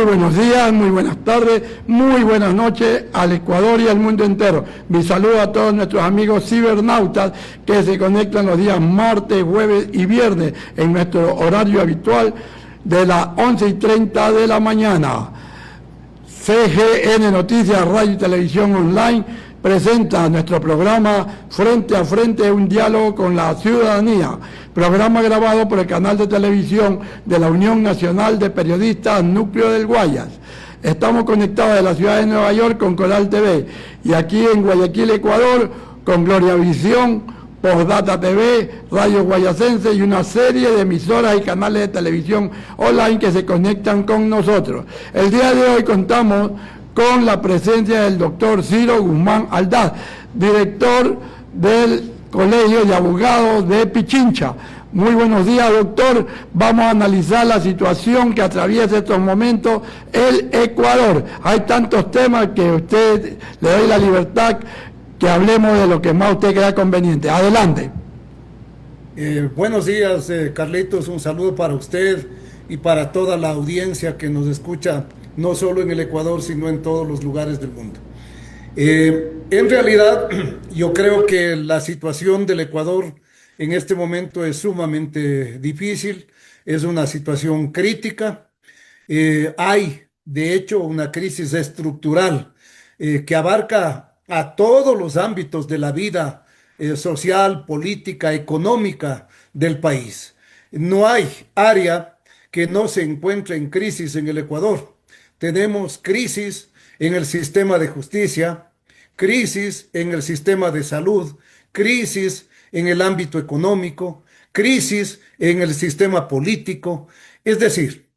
Muy buenos días, muy buenas tardes, muy buenas noches al Ecuador y al mundo entero. Mi saludo a todos nuestros amigos cibernautas que se conectan los días martes, jueves y viernes en nuestro horario habitual de las 11:30 de la mañana. CGN Noticias, Radio y Televisión Online presenta nuestro programa Frente a Frente, un diálogo con la ciudadanía, programa grabado por el canal de televisión de la Unión Nacional de Periodistas Núcleo del Guayas. Estamos conectados de la ciudad de Nueva York con Coral TV y aquí en Guayaquil, Ecuador, con Gloria Visión, Postdata TV, Radio Guayacense y una serie de emisoras y canales de televisión online que se conectan con nosotros. El día de hoy contamos con la presencia del doctor Ciro Guzmán Aldaz, director del Colegio de Abogados de Pichincha. Muy buenos días, doctor. Vamos a analizar la situación que atraviesa estos momentos el Ecuador. Hay tantos temas que usted le doy la libertad que hablemos de lo que más usted crea conveniente. Adelante. Buenos días, Carlitos. Un saludo para usted y para toda la audiencia que nos escucha, no solo en el Ecuador, sino en todos los lugares del mundo. En realidad, yo creo que la situación del Ecuador en este momento es sumamente difícil, es una situación crítica. Hay, de hecho, una crisis estructural que abarca a todos los ámbitos de la vida social, política, económica del país. No hay área que no se encuentre en crisis en el Ecuador. Tenemos crisis en el sistema de justicia, crisis en el sistema de salud, crisis en el ámbito económico, crisis en el sistema político. Es decir,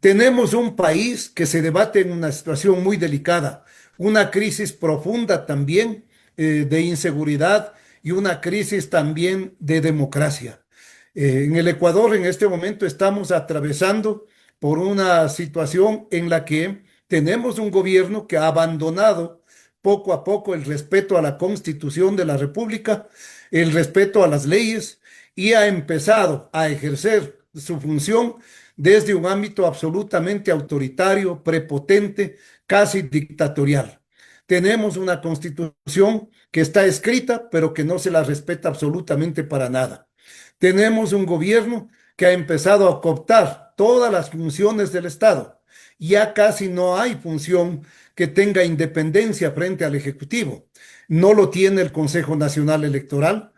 tenemos un país que se debate en una situación muy delicada, una crisis profunda también de inseguridad y una crisis también de democracia. En el Ecuador en este momento estamos atravesando por una situación en la que tenemos un gobierno que ha abandonado poco a poco el respeto a la Constitución de la República, el respeto a las leyes y ha empezado a ejercer su función desde un ámbito absolutamente autoritario, prepotente, casi dictatorial. Tenemos una Constitución que está escrita, pero que no se la respeta absolutamente para nada. Tenemos un gobierno que ha empezado a cooptar todas las funciones del Estado. Ya casi no hay función que tenga independencia frente al Ejecutivo. No lo tiene el Consejo Nacional Electoral.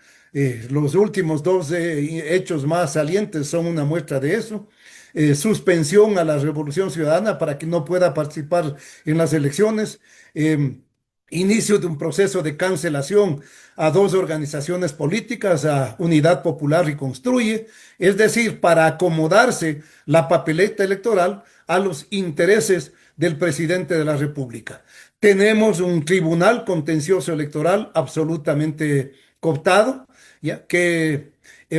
Los últimos dos hechos más salientes son una muestra de eso. Suspensión a la Revolución Ciudadana para que no pueda participar en las elecciones. Inicio de un proceso de cancelación a dos organizaciones políticas, a Unidad Popular y Construye, es decir, para acomodarse la papeleta electoral a los intereses del presidente de la República. Tenemos un tribunal contencioso electoral absolutamente cooptado, ¿ya? Que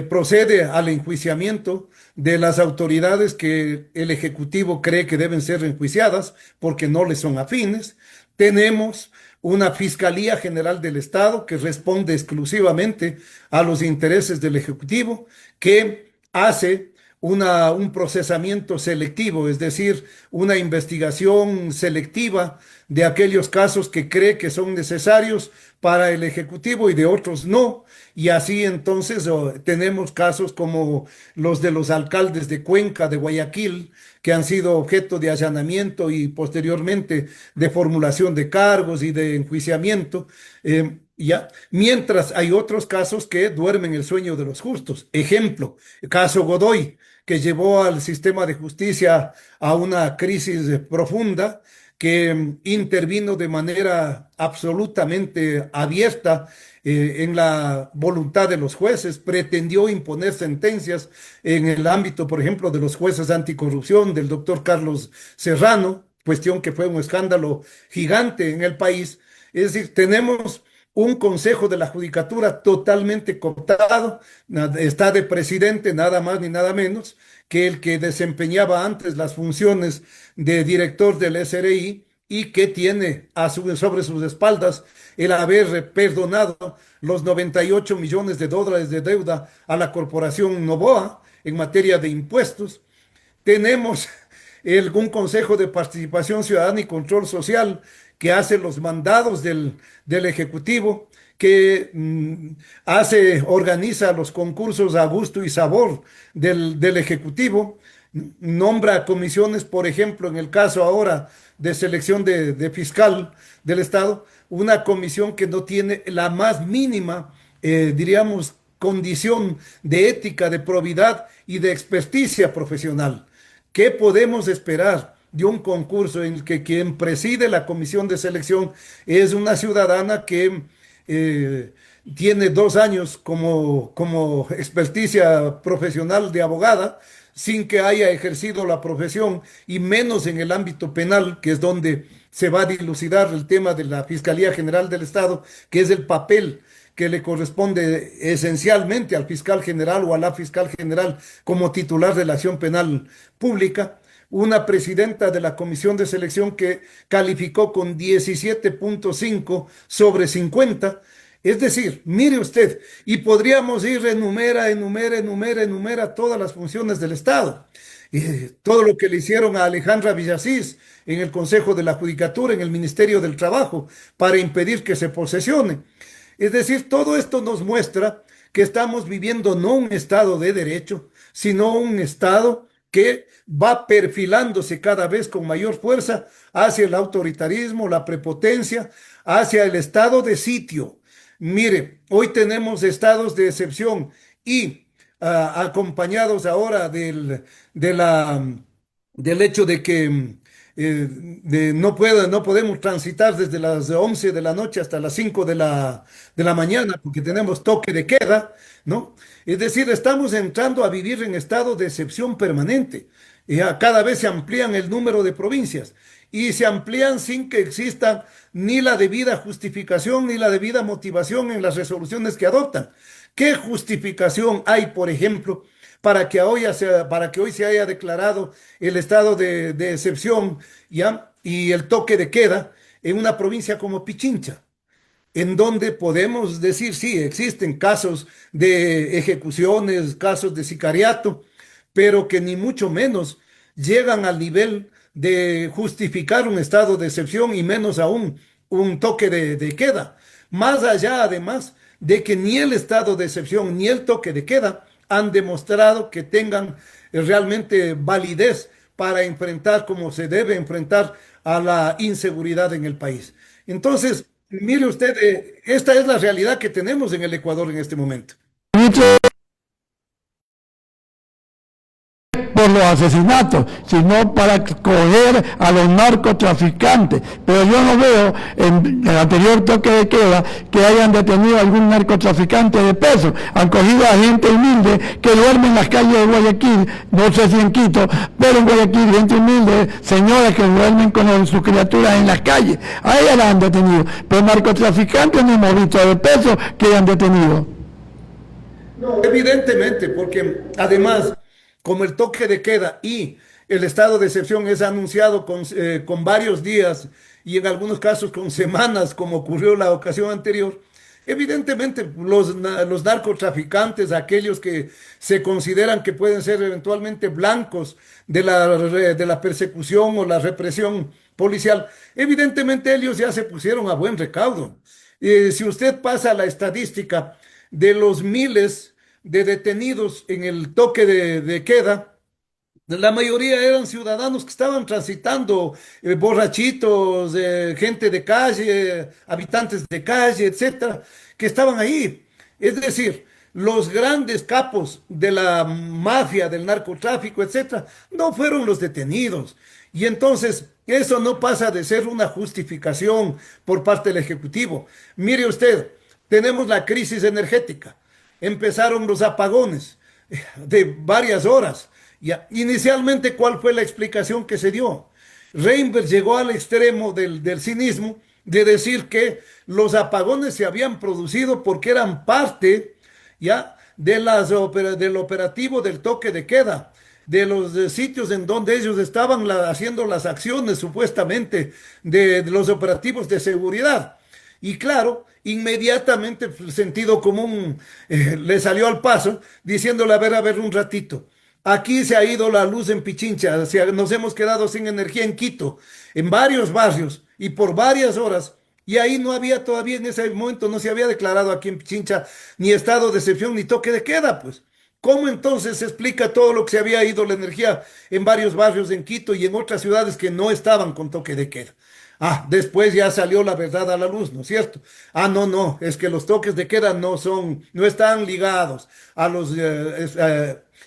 procede al enjuiciamiento de las autoridades que el Ejecutivo cree que deben ser enjuiciadas porque no le son afines. Tenemos una Fiscalía General del Estado que responde exclusivamente a los intereses del Ejecutivo, que hace un procesamiento selectivo, es decir, una investigación selectiva de aquellos casos que cree que son necesarios para el Ejecutivo y de otros no. Y así entonces tenemos casos como los de los alcaldes de Cuenca, de Guayaquil, que han sido objeto de allanamiento y posteriormente de formulación de cargos y de enjuiciamiento. ¿Ya? Mientras hay otros casos que duermen el sueño de los justos. Ejemplo, el caso Godoy, que llevó al sistema de justicia a una crisis profunda, que intervino de manera absolutamente abierta en la voluntad de los jueces, pretendió imponer sentencias en el ámbito, por ejemplo, de los jueces anticorrupción, del doctor Carlos Serrano, cuestión que fue un escándalo gigante en el país. Es decir, tenemos un Consejo de la Judicatura totalmente cooptado, está de presidente nada más ni nada menos que el que desempeñaba antes las funciones de director del SRI y que tiene sobre sus espaldas el haber perdonado los 98 millones de dólares de deuda a la corporación Novoa en materia de impuestos. Tenemos un consejo de participación ciudadana y control social que hace los mandados del Ejecutivo, que organiza los concursos a gusto y sabor del Ejecutivo, nombra comisiones, por ejemplo, en el caso ahora de selección de fiscal del Estado, una comisión que no tiene la más mínima, diríamos, condición de ética, de probidad y de experticia profesional. ¿Qué podemos esperar de un concurso en el que quien preside la comisión de selección es una ciudadana que eh, tiene 2 años como experticia profesional de abogada, sin que haya ejercido la profesión y menos en el ámbito penal, que es donde se va a dilucidar el tema de la Fiscalía General del Estado, que es el papel que le corresponde esencialmente al fiscal general o a la fiscal general como titular de la acción penal pública? Una presidenta de la comisión de selección que calificó con 17.5 sobre 50. Es decir, mire usted, y podríamos ir enumera todas las funciones del Estado. Todo lo que le hicieron a Alejandra Villasís en el Consejo de la Judicatura, en el Ministerio del Trabajo, para impedir que se posesione. Es decir, todo esto nos muestra que estamos viviendo no un Estado de derecho, sino un Estado que va perfilándose cada vez con mayor fuerza hacia el autoritarismo, la prepotencia, hacia el estado de sitio. Mire, hoy tenemos estados de excepción y acompañados ahora del hecho de que no podemos transitar desde las 11 de la noche hasta las 5 de la mañana porque tenemos toque de queda, ¿no? Es decir, estamos entrando a vivir en estado de excepción permanente. Cada vez se amplían el número de provincias y se amplían sin que exista ni la debida justificación ni la debida motivación en las resoluciones que adoptan. ¿Qué justificación hay, por ejemplo, para que hoy se haya declarado el estado de excepción, ¿ya? Y el toque de queda en una provincia como Pichincha, en donde podemos decir, sí, existen casos de ejecuciones, casos de sicariato, pero que ni mucho menos llegan al nivel de justificar un estado de excepción y menos aún un toque de queda? Más allá, además, de que ni el estado de excepción ni el toque de queda han demostrado que tengan realmente validez para enfrentar como se debe enfrentar a la inseguridad en el país. Entonces, mire usted, esta es la realidad que tenemos en el Ecuador en este momento. Por los asesinatos, sino para coger a los narcotraficantes. Pero yo no veo en el anterior toque de queda que hayan detenido a algún narcotraficante de peso. Han cogido a gente humilde que duerme en las calles de Guayaquil, no sé si en Quito, pero en Guayaquil, gente humilde, señoras que duermen con sus criaturas en las calles. A ellas las han detenido. Pero narcotraficantes no hemos visto de peso que hayan detenido. No, evidentemente, porque además, como el toque de queda y el estado de excepción es anunciado con varios días y en algunos casos con semanas, como ocurrió la ocasión anterior, evidentemente los narcotraficantes, aquellos que se consideran que pueden ser eventualmente blancos de la persecución o la represión policial, evidentemente ellos ya se pusieron a buen recaudo. Si usted pasa la estadística de los miles de detenidos en el toque de queda, la mayoría eran ciudadanos que estaban transitando, borrachitos, gente de calle, habitantes de calle, etcétera, que estaban ahí. Es decir, los grandes capos de la mafia, del narcotráfico, etcétera, no fueron los detenidos. Y entonces, eso no pasa de ser una justificación por parte del Ejecutivo. Mire usted, tenemos la crisis energética. Empezaron los apagones de varias horas. Ya, inicialmente, ¿cuál fue la explicación que se dio? Reinberg llegó al extremo del cinismo de decir que los apagones se habían producido porque eran parte, ya, del operativo del toque de queda, de los sitios en donde ellos estaban haciendo las acciones supuestamente de los operativos de seguridad. Y claro, inmediatamente el sentido común le salió al paso, diciéndole, a ver un ratito. Aquí se ha ido la luz en Pichincha, nos hemos quedado sin energía en Quito, en varios barrios y por varias horas. Y ahí no había todavía en ese momento, no se había declarado aquí en Pichincha ni estado de excepción ni toque de queda, pues. ¿Cómo entonces se explica todo lo que se había ido la energía en varios barrios en Quito y en otras ciudades que no estaban con toque de queda? Ah, después ya salió la verdad a la luz, ¿no es cierto? Ah, no, no, es que los toques de queda no están ligados a los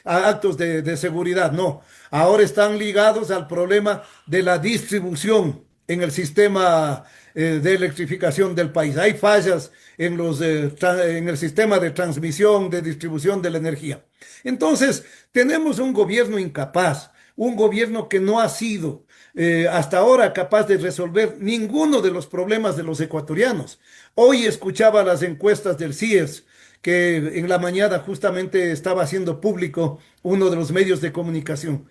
a actos de seguridad, no. Ahora están ligados al problema de la distribución en el sistema de electrificación del país. Hay fallas en en el sistema de transmisión, de distribución de la energía. Entonces, tenemos un gobierno incapaz, un gobierno que no ha sido hasta ahora capaz de resolver ninguno de los problemas de los ecuatorianos. Hoy escuchaba las encuestas del CIES, que en la mañana justamente estaba haciendo público uno de los medios de comunicación.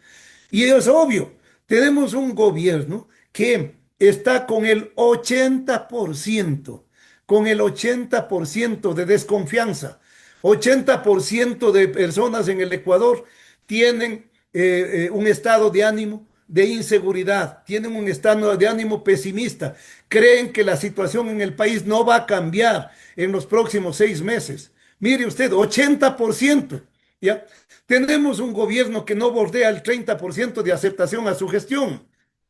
Y es obvio, tenemos un gobierno que está con el 80% de desconfianza. 80% de personas en el Ecuador tienen un estado de ánimo de inseguridad, tienen un estado de ánimo pesimista, creen que la situación en el país no va a cambiar en los próximos 6 meses. Mire usted, 80%. ¿Ya? Tenemos un gobierno que no bordea el 30% de aceptación a su gestión.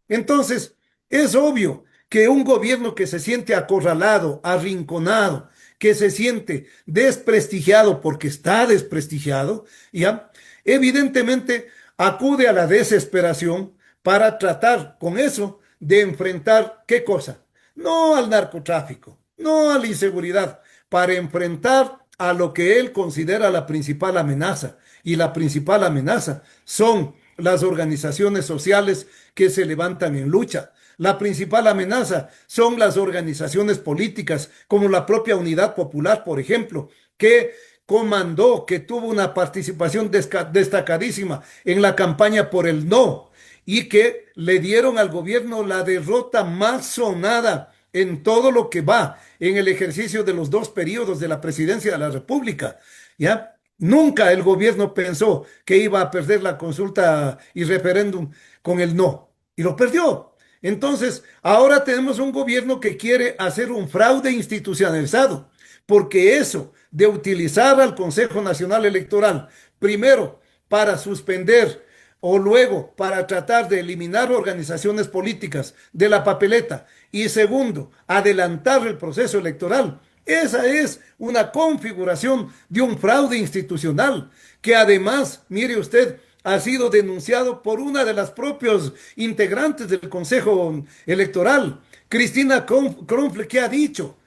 Entonces, es obvio que un gobierno que se siente acorralado, arrinconado, que se siente desprestigiado porque está desprestigiado, ¿ya? Evidentemente acude a la desesperación para tratar con eso de enfrentar, ¿qué cosa? No al narcotráfico, no a la inseguridad, para enfrentar a lo que él considera la principal amenaza. Y la principal amenaza son las organizaciones sociales que se levantan en lucha. La principal amenaza son las organizaciones políticas, como la propia Unidad Popular, por ejemplo, que comandó, que tuvo una participación destacadísima en la campaña por el no y que le dieron al gobierno la derrota más sonada en todo lo que va en el ejercicio de los 2 periodos de la presidencia de la República. ¿Ya? Nunca el gobierno pensó que iba a perder la consulta y referéndum con el no, y lo perdió. Entonces, ahora tenemos un gobierno que quiere hacer un fraude institucionalizado, porque eso de utilizar al Consejo Nacional Electoral, primero para suspender o luego para tratar de eliminar organizaciones políticas de la papeleta y segundo, adelantar el proceso electoral. Esa es una configuración de un fraude institucional que además, mire usted, ha sido denunciado por una de las propios integrantes del Consejo Electoral, Cristina Cronfle, que ha dicho,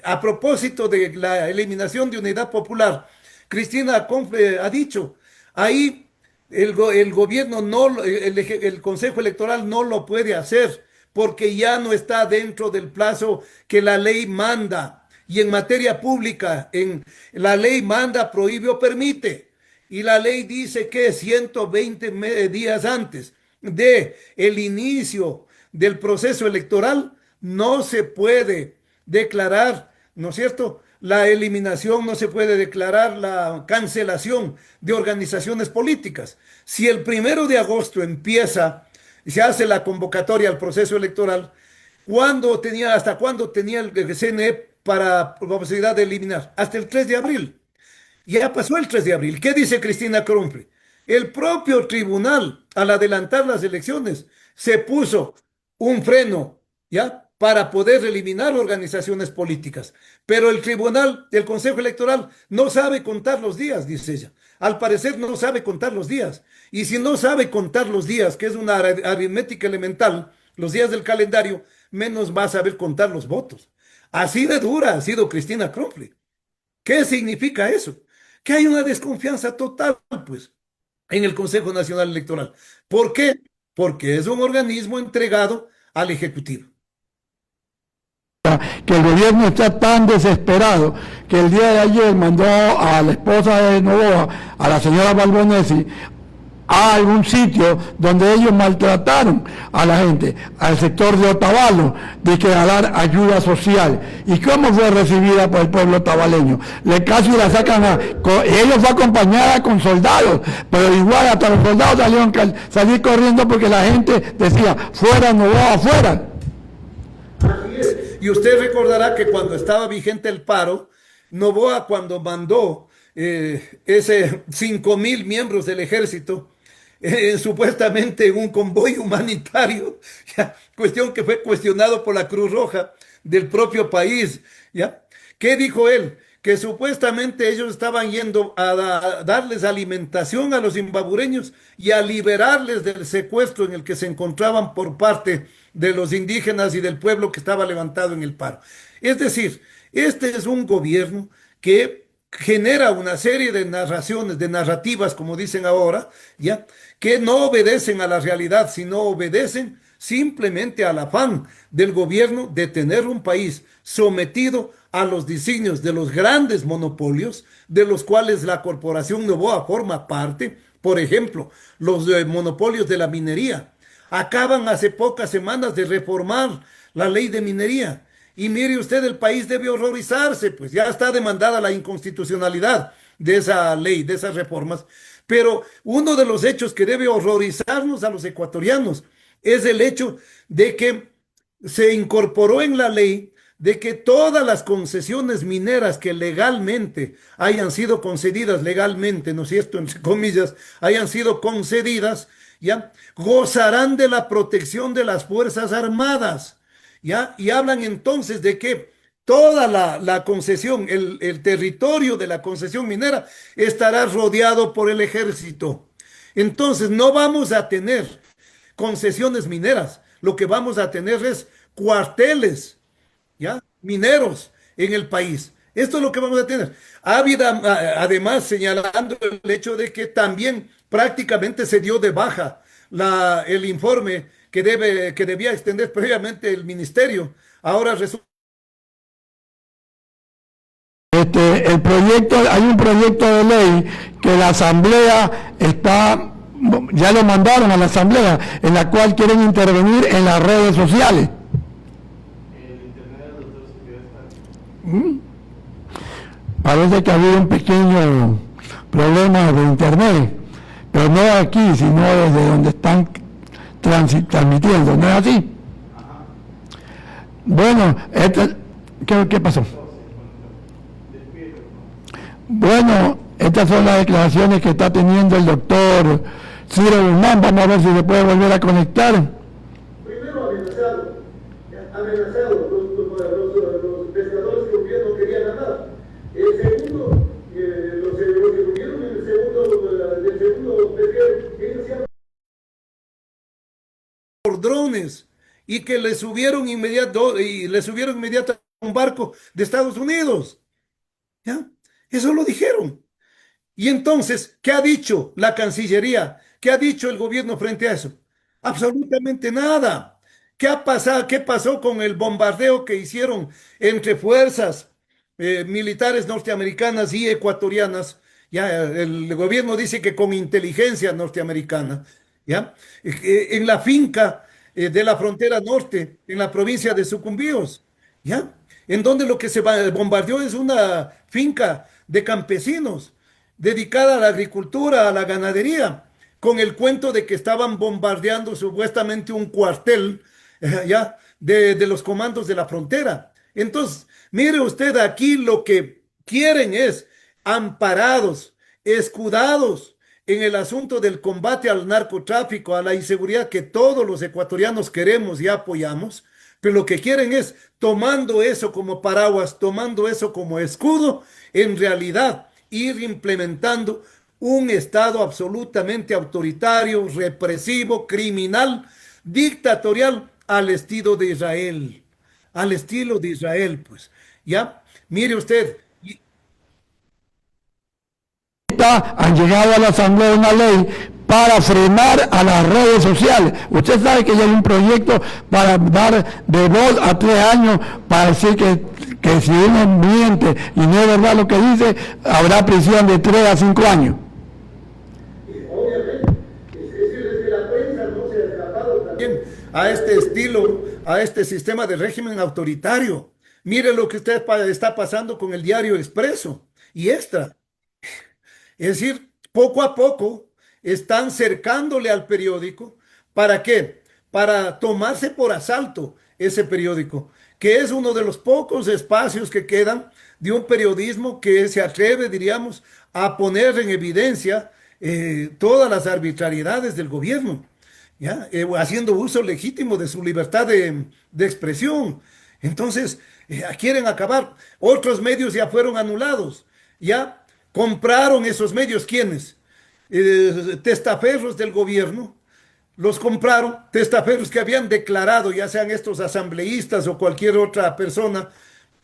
a propósito de la eliminación de Unidad Popular, Cristina Cronfle ha dicho, ahí el gobierno no, el Consejo Electoral no lo puede hacer porque ya no está dentro del plazo que la ley manda. Y en materia pública, la ley manda, prohíbe o permite. Y la ley dice que 120 días antes de el inicio del proceso electoral no se puede declarar, ¿no es cierto?, la eliminación, no se puede declarar la cancelación de organizaciones políticas. Si el 1 de agosto empieza, se hace la convocatoria al proceso electoral, ¿hasta cuándo tenía el CNE para la posibilidad de eliminar? Hasta el 3 de abril. Ya pasó el 3 de abril. ¿Qué dice Cristina Cronfle? El propio tribunal, al adelantar las elecciones, se puso un freno, ¿ya?, para poder eliminar organizaciones políticas. Pero el tribunal, el Consejo Electoral, no sabe contar los días, dice ella. Al parecer no sabe contar los días. Y si no sabe contar los días, que es una aritmética elemental, los días del calendario, menos va a saber contar los votos. Así de dura ha sido Cristina Cronfle. ¿Qué significa eso? Que hay una desconfianza total, pues, en el Consejo Nacional Electoral. ¿Por qué? Porque es un organismo entregado al Ejecutivo. Que el gobierno está tan desesperado que el día de ayer mandó a la esposa de Noboa, a la señora Balbonesi, a algún sitio donde ellos maltrataron a la gente, al sector de Otavalo, de que a dar ayuda social. ¿Y cómo fue recibida por el pueblo otavaleño? Casi la sacan ellos fue acompañada con soldados, pero igual hasta los soldados salieron salir corriendo porque la gente decía, fuera, no va afuera. Así es. Y usted recordará que cuando estaba vigente el paro, Noboa, cuando mandó ese 5.000 miembros del ejército, supuestamente en un convoy humanitario, ¿ya? Cuestión que fue cuestionado por la Cruz Roja del propio país, ¿ya? ¿Qué dijo él? Que supuestamente ellos estaban yendo a darles alimentación a los zimbabureños y a liberarles del secuestro en el que se encontraban por parte de los indígenas y del pueblo que estaba levantado en el paro. Es decir, este es un gobierno que genera una serie de narraciones, de narrativas, como dicen ahora, ¿ya? Que no obedecen a la realidad, sino obedecen simplemente al afán del gobierno de tener un país sometido a los designios de los grandes monopolios, de los cuales la Corporación Noboa forma parte. Por ejemplo, los monopolios de la minería. Acaban hace pocas semanas de reformar la ley de minería. Y mire usted, el país debe horrorizarse, pues ya está demandada la inconstitucionalidad de esa ley, de esas reformas. Pero uno de los hechos que debe horrorizarnos a los ecuatorianos es el hecho de que se incorporó en la ley de que todas las concesiones mineras que legalmente hayan sido concedidas, legalmente, ¿no es cierto?, entre comillas, hayan sido concedidas, ¿ya?, gozarán de la protección de las Fuerzas Armadas, ¿ya? Y hablan entonces de que toda la concesión, el territorio de la concesión minera estará rodeado por el ejército. Entonces no vamos a tener concesiones mineras, lo que vamos a tener es cuarteles, ¿ya?, mineros en el país. Esto es lo que vamos a tener. Además, señalando el hecho de que también prácticamente se dio de baja el informe que debía extender previamente el ministerio. Ahora resulta hay un proyecto de ley que la Asamblea ya lo mandaron a la Asamblea, en la cual quieren intervenir en las redes sociales. Parece que ha habido un pequeño problema de internet, pero no aquí, sino desde donde están transmitiendo, ¿no es así? Bueno, ¿qué pasó? Bueno, estas son las declaraciones que está teniendo el doctor Ciro Guzmán. Vamos a ver si se puede volver a conectar. Primero amenazado, los pescadores que gobierno querían ganar. Segundo, los que murieron en el segundo pesquero, ellos se por drones y que le subieron inmediatamente a un barco de Estados Unidos. ¿Ya? Eso lo dijeron. Y entonces, ¿qué ha dicho la Cancillería? ¿Qué ha dicho el gobierno frente a eso? Absolutamente nada. ¿Qué ha pasado? ¿Qué pasó con el bombardeo que hicieron entre fuerzas militares norteamericanas y ecuatorianas? Ya, el gobierno dice que con inteligencia norteamericana, ¿ya? En la finca de la frontera norte, en la provincia de Sucumbíos, ¿ya? En donde lo que se bombardeó es una finca de campesinos dedicada a la agricultura, a la ganadería, con el cuento de que estaban bombardeando supuestamente un cuartel ya de los comandos de la frontera. Entonces, mire usted, aquí lo que quieren es amparados, escudados en el asunto del combate al narcotráfico, a la inseguridad que todos los ecuatorianos queremos y apoyamos, pero lo que quieren es, tomando eso como paraguas, tomando eso como escudo, en realidad ir implementando un Estado absolutamente autoritario, represivo, criminal, dictatorial, al estilo de Israel. Al estilo de Israel, pues. ¿Ya? Mire usted. Han llegado a la Asamblea una ley para frenar a las redes sociales. Usted sabe que ya hay un proyecto para dar de 2 a 3 años para decir que si uno miente y no es verdad lo que dice, habrá prisión de 3 a 5 años. Obviamente, a este estilo, a este sistema de régimen autoritario. Mire lo que usted está pasando con el diario Expreso y Extra. Es decir, poco a poco están cercándole al periódico. ¿Para qué? Para tomarse por asalto ese periódico, que es uno de los pocos espacios que quedan de un periodismo que se atreve, diríamos, a poner en evidencia todas las arbitrariedades del gobierno, ¿ya? Haciendo uso legítimo de su libertad de expresión. Entonces, quieren acabar. Otros medios ya fueron anulados, ya compraron esos medios. ¿Quiénes? Testaferros del gobierno. Los compraron, testaferros que habían declarado, ya sean estos asambleístas o cualquier otra persona,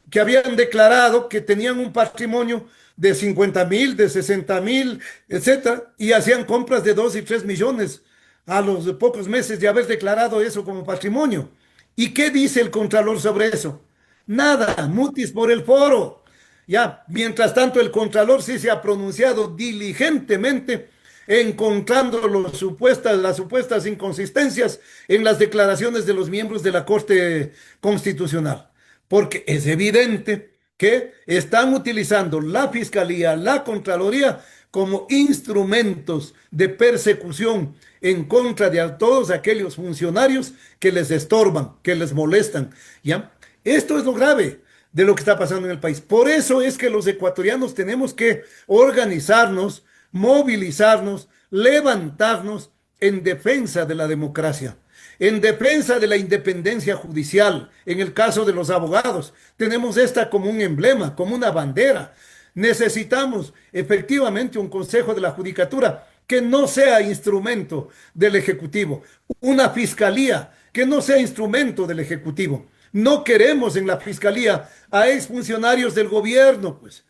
que habían declarado que tenían un patrimonio de 50.000, de 60.000, etcétera, y hacían compras de 2 y 3 millones a los pocos meses de haber declarado eso como patrimonio. ¿Y qué dice el Contralor sobre eso? Nada, mutis por el foro. Ya, mientras tanto, el Contralor sí se ha pronunciado diligentemente encontrando las supuestas inconsistencias en las declaraciones de los miembros de la Corte Constitucional. Porque es evidente que están utilizando la Fiscalía, la Contraloría, como instrumentos de persecución en contra de todos aquellos funcionarios que les estorban, que les molestan. ¿Ya? Esto es lo grave de lo que está pasando en el país. Por eso es que los ecuatorianos tenemos que organizarnos, movilizarnos, levantarnos en defensa de la democracia, en defensa de la independencia judicial. En el caso de los abogados, tenemos esta como un emblema, como una bandera. Necesitamos efectivamente un Consejo de la Judicatura que no sea instrumento del Ejecutivo, una fiscalía que no sea instrumento del Ejecutivo. No queremos en la fiscalía a exfuncionarios del gobierno, pues.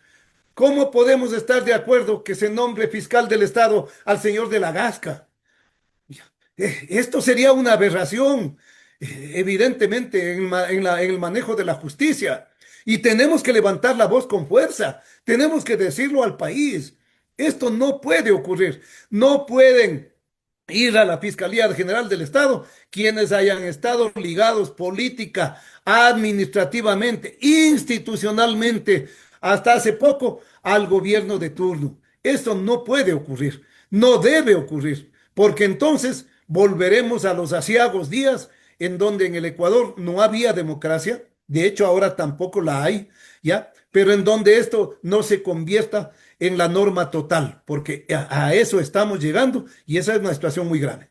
¿Cómo podemos estar de acuerdo que se nombre fiscal del Estado al señor de la Gasca? Esto sería una aberración, evidentemente, en el manejo de la justicia. Y tenemos que levantar la voz con fuerza. Tenemos que decirlo al país. Esto no puede ocurrir. No pueden ir a la Fiscalía General del Estado quienes hayan estado ligados política, administrativamente, institucionalmente, hasta hace poco, al gobierno de turno. Esto no puede ocurrir, no debe ocurrir, porque entonces volveremos a los aciagos días en donde en el Ecuador no había democracia, de hecho ahora tampoco la hay, ¿ya? Pero en donde esto no se convierta en la norma total, porque a eso estamos llegando y esa es una situación muy grave.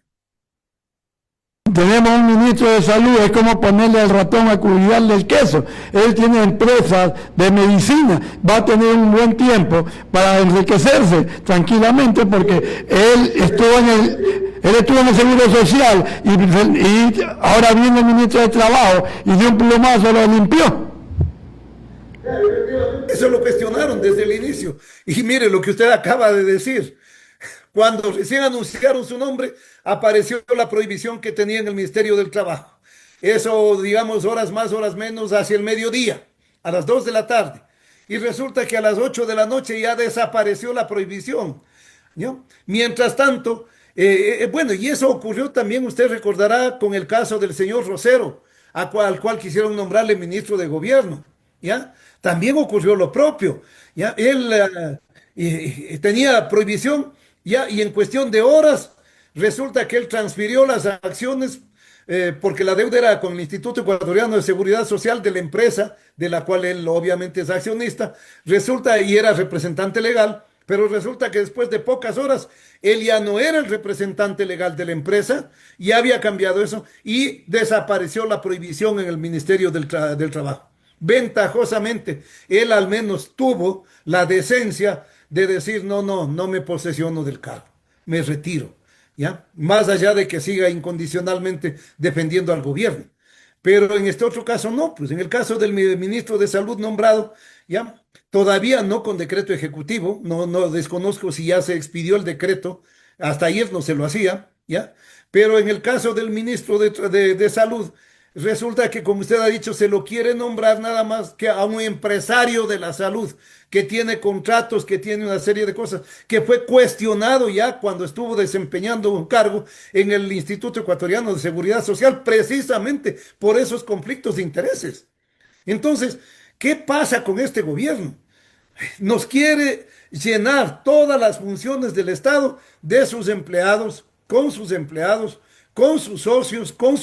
Tenemos un ministro de salud, es como ponerle al ratón a cuidarle el queso. Él tiene empresas de medicina, va a tener un buen tiempo para enriquecerse tranquilamente porque él estuvo en el Seguro Social y ahora viene el ministro de Trabajo y de un plumazo lo limpió. Eso lo cuestionaron desde el inicio. Y mire lo que usted acaba de decir. Cuando recién anunciaron su nombre, apareció la prohibición que tenía en el Ministerio del Trabajo. Eso, digamos, horas más, horas menos, hacia el mediodía, a las 2 de la tarde. Y resulta que a las 8 de la noche ya desapareció la prohibición, ¿no? Mientras tanto, bueno, y eso ocurrió también, usted recordará, con el caso del señor Rosero, al cual quisieron nombrarle ministro de gobierno, ¿ya? También ocurrió lo propio, ¿ya? Él tenía prohibición, ¿ya? Y en cuestión de horas, resulta que él transfirió las acciones porque la deuda era con el Instituto Ecuatoriano de Seguridad Social de la empresa, de la cual él obviamente es accionista, resulta y era representante legal, pero resulta que después de pocas horas, él ya no era el representante legal de la empresa, ya había cambiado eso y desapareció la prohibición en el Ministerio del Trabajo. Ventajosamente, él al menos tuvo la decencia de decir, no me posesiono del cargo, me retiro, ¿ya? Más allá de que siga incondicionalmente defendiendo al gobierno. Pero en este otro caso no, pues en el caso del ministro de Salud nombrado, ¿ya? Todavía no con decreto ejecutivo, no desconozco si ya se expidió el decreto, hasta ayer no se lo hacía, ¿ya? Pero en el caso del ministro de Salud, resulta que, como usted ha dicho, se lo quiere nombrar nada más que a un empresario de la salud, que tiene contratos, que tiene una serie de cosas, que fue cuestionado ya cuando estuvo desempeñando un cargo en el Instituto Ecuatoriano de Seguridad Social, precisamente por esos conflictos de intereses. Entonces, ¿qué pasa con este gobierno? Nos quiere llenar todas las funciones del Estado de sus empleados, con sus socios, con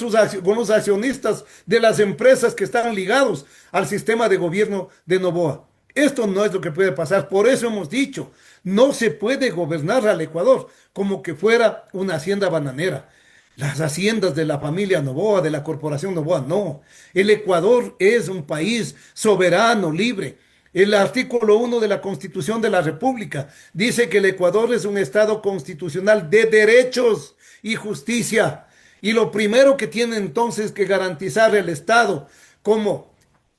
los accionistas de las empresas que están ligados al sistema de gobierno de Noboa. Esto no es lo que puede pasar. Por eso hemos dicho, no se puede gobernar al Ecuador como que fuera una hacienda bananera. Las haciendas de la familia Noboa, de la corporación Noboa, no. El Ecuador es un país soberano, libre. El artículo 1 de la Constitución de la República dice que el Ecuador es un Estado constitucional de derechos y justicia. Y lo primero que tiene entonces que garantizar el Estado como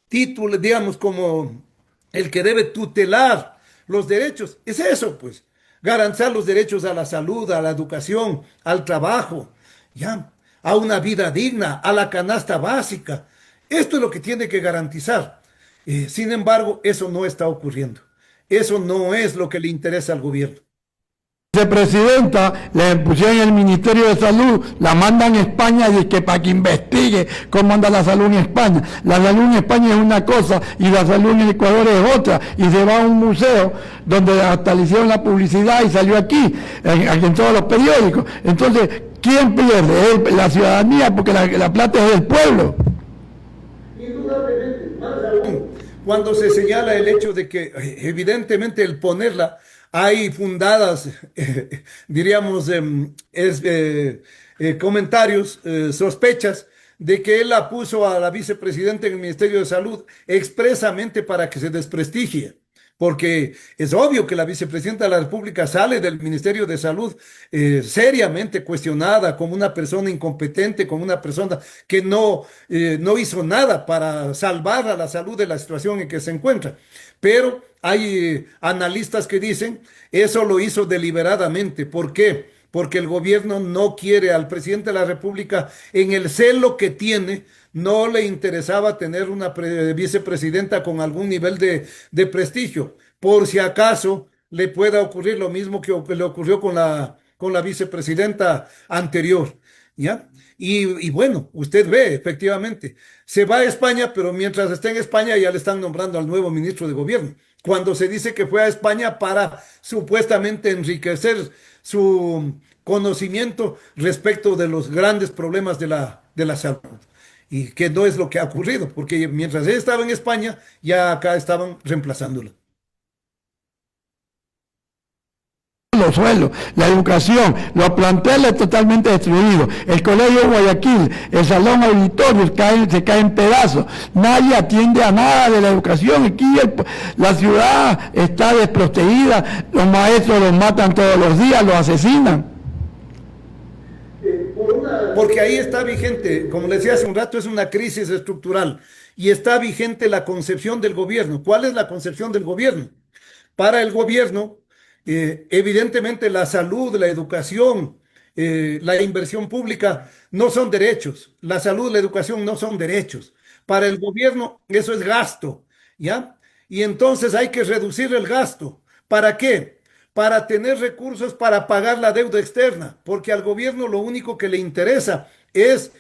título, digamos, como el que debe tutelar los derechos, es eso, pues. Garantizar los derechos a la salud, a la educación, al trabajo, ya, a una vida digna, a la canasta básica. Esto es lo que tiene que garantizar. Sin embargo, eso no está ocurriendo. Eso no es lo que le interesa al gobierno. Vicepresidenta le pusieron en el Ministerio de Salud, la mandan a España y que para que investigue cómo anda la salud en España. La salud en España es una cosa y la salud en el Ecuador es otra. Y se va a un museo donde hasta le hicieron la publicidad y salió aquí en todos los periódicos. Entonces, ¿quién pierde? La ciudadanía, porque la plata es del pueblo. Indudablemente, más aún, cuando se señala el hecho de que evidentemente el ponerla hay fundadas, diríamos, comentarios, sospechas de que él la puso a la vicepresidenta en el Ministerio de Salud expresamente para que se desprestigie. Porque es obvio que la vicepresidenta de la República sale del Ministerio de Salud seriamente cuestionada como una persona incompetente, como una persona que no hizo nada para salvar a la salud de la situación en que se encuentra. Pero hay analistas que dicen eso lo hizo deliberadamente. ¿Por qué? Porque el gobierno no quiere al presidente de la República en el celo que tiene. No le interesaba tener una vicepresidenta con algún nivel de prestigio, por si acaso le pueda ocurrir lo mismo que le ocurrió con la vicepresidenta anterior, ¿ya? Y bueno, usted ve, efectivamente, se va a España, pero mientras está en España ya le están nombrando al nuevo ministro de gobierno, cuando se dice que fue a España para supuestamente enriquecer su conocimiento respecto de los grandes problemas de la salud. Y que no es lo que ha ocurrido, porque mientras él estaba en España, ya acá estaban reemplazándolo. Los suelos, la educación, los planteles totalmente destruidos, el colegio de Guayaquil, el salón auditorio se cae en pedazos, nadie atiende a nada de la educación, aquí la ciudad está desprotegida, los maestros los matan todos los días, los asesinan. Porque ahí está vigente, como le decía hace un rato, es una crisis estructural y está vigente la concepción del gobierno. ¿Cuál es la concepción del gobierno? Para el gobierno, evidentemente la salud, la educación, la inversión pública no son derechos. La salud, la educación no son derechos. Para el gobierno eso es gasto, ¿ya? Y entonces hay que reducir el gasto. ¿Para qué? Para tener recursos para pagar la deuda externa, porque al gobierno lo único que le interesa es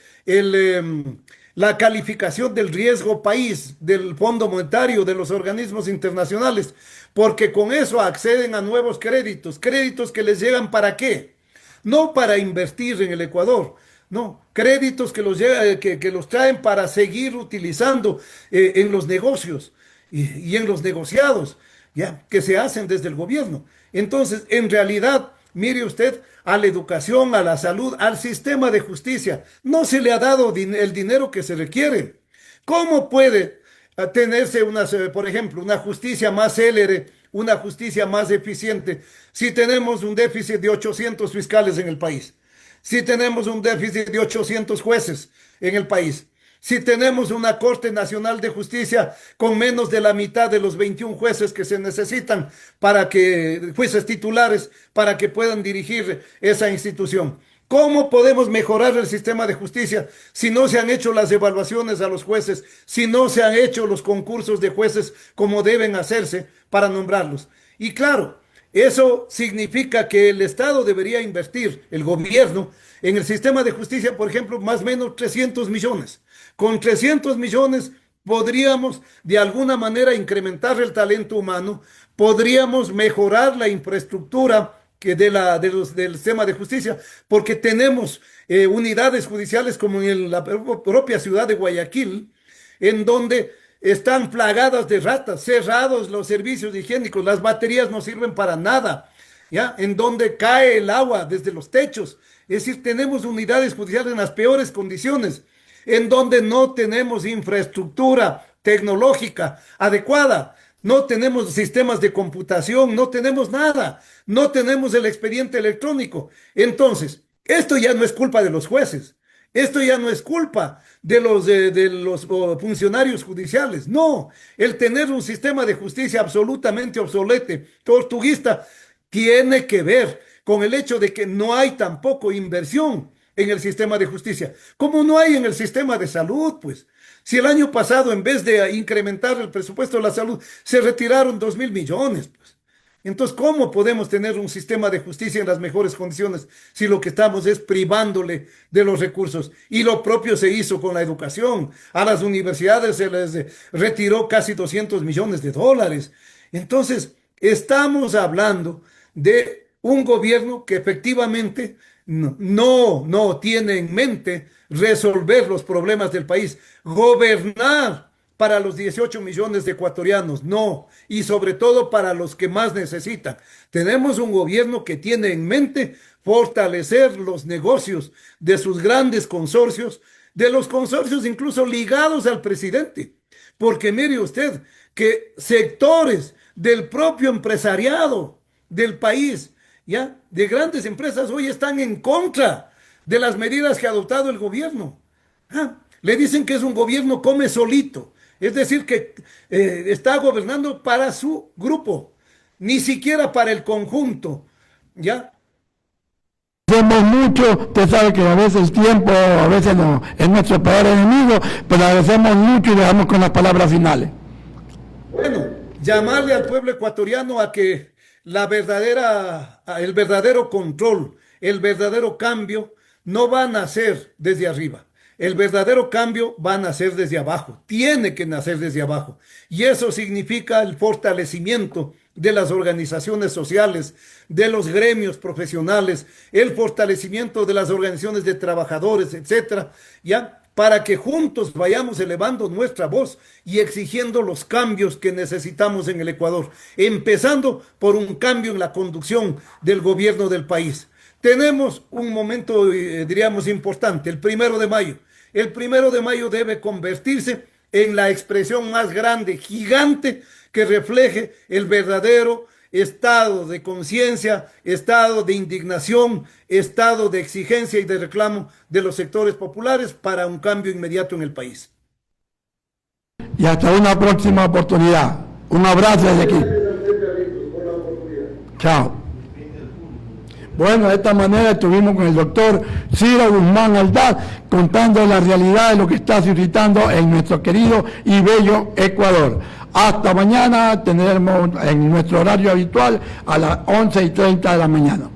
la calificación del riesgo país, del Fondo Monetario, de los organismos internacionales, porque con eso acceden a nuevos créditos, créditos que les llegan ¿para qué? No para invertir en el Ecuador, no, créditos que los traen para seguir utilizando en los negocios y en los negociados, ya, que se hacen desde el gobierno. Entonces, en realidad, mire usted, a la educación, a la salud, al sistema de justicia, no se le ha dado el dinero que se requiere. ¿Cómo puede tenerse, por ejemplo, una justicia más célere, una justicia más eficiente, si tenemos un déficit de 800 fiscales en el país? Si tenemos un déficit de 800 jueces en el país. Si tenemos una Corte Nacional de Justicia con menos de la mitad de los 21 jueces que se necesitan jueces titulares, para que puedan dirigir esa institución. ¿Cómo podemos mejorar el sistema de justicia si no se han hecho las evaluaciones a los jueces, si no se han hecho los concursos de jueces como deben hacerse para nombrarlos? Y claro, eso significa que el Estado debería invertir, el gobierno, en el sistema de justicia, por ejemplo, más o menos 300 millones. Con 300 millones podríamos de alguna manera incrementar el talento humano, podríamos mejorar la infraestructura del sistema de justicia, porque tenemos unidades judiciales como en la propia ciudad de Guayaquil, en donde están plagadas de ratas, cerrados los servicios higiénicos, las baterías no sirven para nada, ¿ya? En donde cae el agua desde los techos. Es decir, tenemos unidades judiciales en las peores condiciones, en donde no tenemos infraestructura tecnológica adecuada. No tenemos sistemas de computación, no tenemos nada, no tenemos el expediente electrónico. Entonces, esto ya no es culpa de los jueces, esto ya no es culpa de los funcionarios judiciales. No, el tener un sistema de justicia absolutamente obsoleto, tortuguista, tiene que ver con el hecho de que no hay tampoco inversión en el sistema de justicia, como no hay en el sistema de salud, pues. Si el año pasado, en vez de incrementar el presupuesto de la salud, se retiraron 2.000 millones, pues. Entonces, ¿cómo podemos tener un sistema de justicia en las mejores condiciones si lo que estamos es privándole de los recursos? Y lo propio se hizo con la educación. A las universidades se les retiró casi 200 millones de dólares. Entonces, estamos hablando de un gobierno que efectivamente no tiene en mente resolver los problemas del país, gobernar para los 18 millones de ecuatorianos, no, y sobre todo para los que más necesitan. Tenemos un gobierno que tiene en mente fortalecer los negocios de sus grandes consorcios, de los consorcios incluso ligados al presidente, porque mire usted que sectores del propio empresariado del país, ¿ya? De grandes empresas hoy están en contra de las medidas que ha adoptado el gobierno. Le dicen que es un gobierno come solito, es decir, que está gobernando para su grupo, ni siquiera para el conjunto, ¿ya? Hacemos mucho, usted sabe que a veces el tiempo, a veces no, es nuestro peor enemigo, pero agradecemos mucho y dejamos con las palabras finales. Bueno, llamarle al pueblo ecuatoriano a que el verdadero control, el verdadero cambio no va a nacer desde arriba. El verdadero cambio va a nacer desde abajo, tiene que nacer desde abajo. Y eso significa el fortalecimiento de las organizaciones sociales, de los gremios profesionales, el fortalecimiento de las organizaciones de trabajadores, etcétera, ¿ya? Para que juntos vayamos elevando nuestra voz y exigiendo los cambios que necesitamos en el Ecuador, empezando por un cambio en la conducción del gobierno del país. Tenemos un momento, diríamos, importante, el 1 de mayo. El 1 de mayo debe convertirse en la expresión más grande, gigante, que refleje el verdadero estado de conciencia, estado de indignación, estado de exigencia y de reclamo de los sectores populares para un cambio inmediato en el país. Y hasta una próxima oportunidad. Un abrazo desde aquí. Chao. Bueno, de esta manera estuvimos con el doctor Ciro Guzmán Aldaz contando la realidad de lo que está suscitando en nuestro querido y bello Ecuador. Hasta mañana, tendremos en nuestro horario habitual a las 11:30 de la mañana.